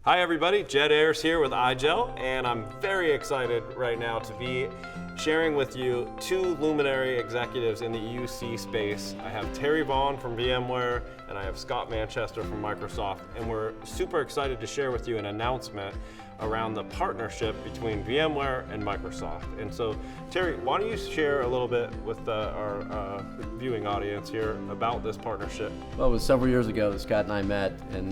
Hi everybody, Jed Ayers here with IGEL, and I'm very excited right now to be sharing with you two luminary executives in the UC space. I have Terry Vaughn from VMware and I have Scott Manchester from Microsoft, and we're super excited to share with you an announcement around the partnership between VMware and Microsoft. And so, Terry, why don't you share a little bit with our viewing audience here about this partnership? Well, it was several years ago that Scott and I met and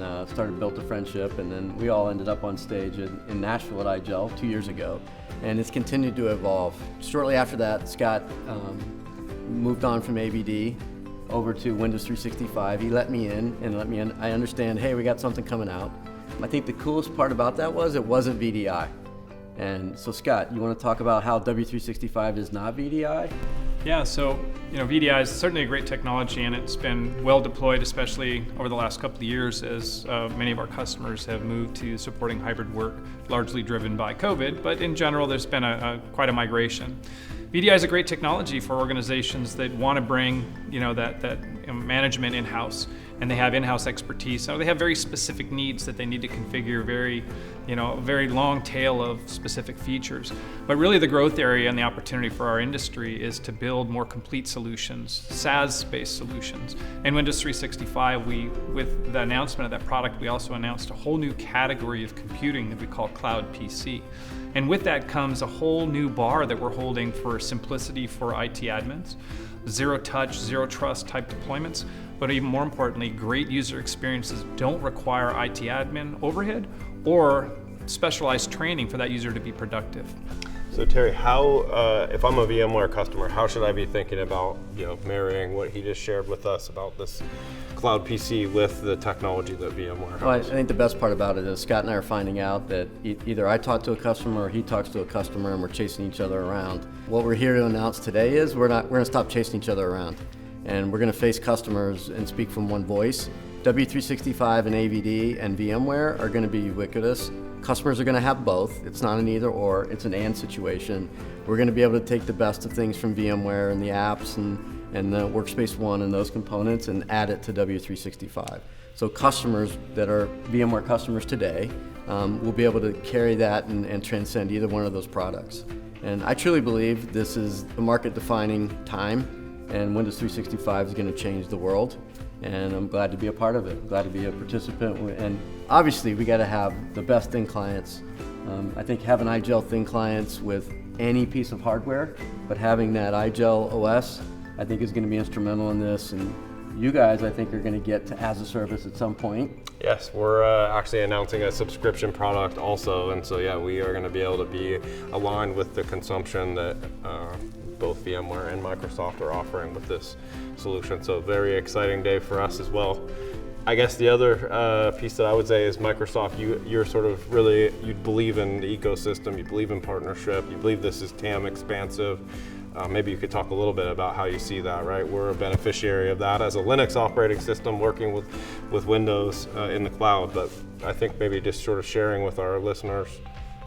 built a friendship, and then we all ended up on stage in Nashville at IGEL 2 years ago, and it's continued to evolve. Shortly after that, Scott moved on from ABD over to Windows 365. He let me in. I understand, hey, we got something coming out. I think the coolest part about that was it wasn't VDI. And so Scott, you want to talk about how W365 is not VDI? Yeah, so VDI is certainly a great technology, and it's been well deployed, especially over the last couple of years as many of our customers have moved to supporting hybrid work, largely driven by COVID, but in general there's been quite a migration. VDI is a great technology for organizations that want to bring that management in-house, and they have in-house expertise. So they have very specific needs that they need to configure, a very long tail of specific features. But really the growth area and the opportunity for our industry is to build more complete solutions, SaaS-based solutions. And Windows 365, with the announcement of that product, we also announced a whole new category of computing that we call Cloud PC. And with that comes a whole new bar that we're holding for simplicity for IT admins, zero touch, zero trust type deployments, but even more importantly, great user experiences don't require IT admin overhead or specialized training for that user to be productive. So Terry, if I'm a VMware customer, how should I be thinking about marrying what he just shared with us about this cloud PC with the technology that VMware has? Well, I think the best part about it is Scott and I are finding out that either I talk to a customer or he talks to a customer, and we're chasing each other around. What we're here to announce today is we're going to stop chasing each other around, and we're going to face customers and speak from one voice. W365 and AVD and VMware are going to be ubiquitous. Customers are going to have both. It's not an either or, it's an and situation. We're going to be able to take the best of things from VMware and the apps and the Workspace ONE and those components and add it to W365. So customers that are VMware customers today will be able to carry that and transcend either one of those products. And I truly believe this is a market-defining time, and Windows 365 is going to change the world. And I'm glad to be a part of it, glad to be a participant. And obviously we got to have the best thin clients. I think having IGEL thin clients with any piece of hardware, but having that IGEL OS, I think is going to be instrumental in this. And you guys, I think, are going to get to as a service at some point. Yes, we're actually announcing a subscription product also. And so yeah, we are going to be able to be aligned with the consumption that both VMware and Microsoft are offering with this solution. So very exciting day for us as well. I guess the other piece that I would say is Microsoft, you're sort of really, you believe in the ecosystem, you believe in partnership, you believe this is TAM expansive. Maybe you could talk a little bit about how you see that, right? We're a beneficiary of that as a Linux operating system working with Windows in the cloud, but I think maybe just sort of sharing with our listeners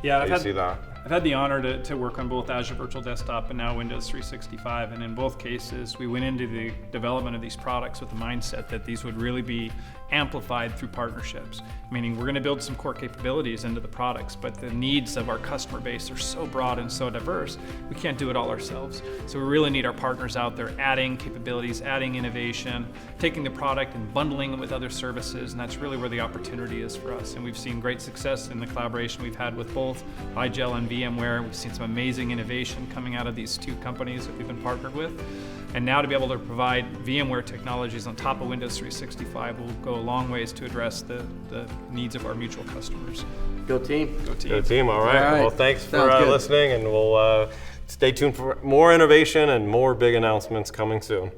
how you see that. I've had the honor to work on both Azure Virtual Desktop and now Windows 365, and in both cases we went into the development of these products with the mindset that these would really be amplified through partnerships, meaning we're going to build some core capabilities into the products, but the needs of our customer base are so broad and so diverse, we can't do it all ourselves. So we really need our partners out there adding capabilities, adding innovation, taking the product and bundling it with other services, and that's really where the opportunity is for us. And we've seen great success in the collaboration we've had with both IGEL and VMware. We've seen some amazing innovation coming out of these two companies that we've been partnered with. And now to be able to provide VMware technologies on top of Windows 365 will go a long ways to address the needs of our mutual customers. Go team. Go team. Go team, all right. Well, thanks for listening, and we'll stay tuned for more innovation and more big announcements coming soon.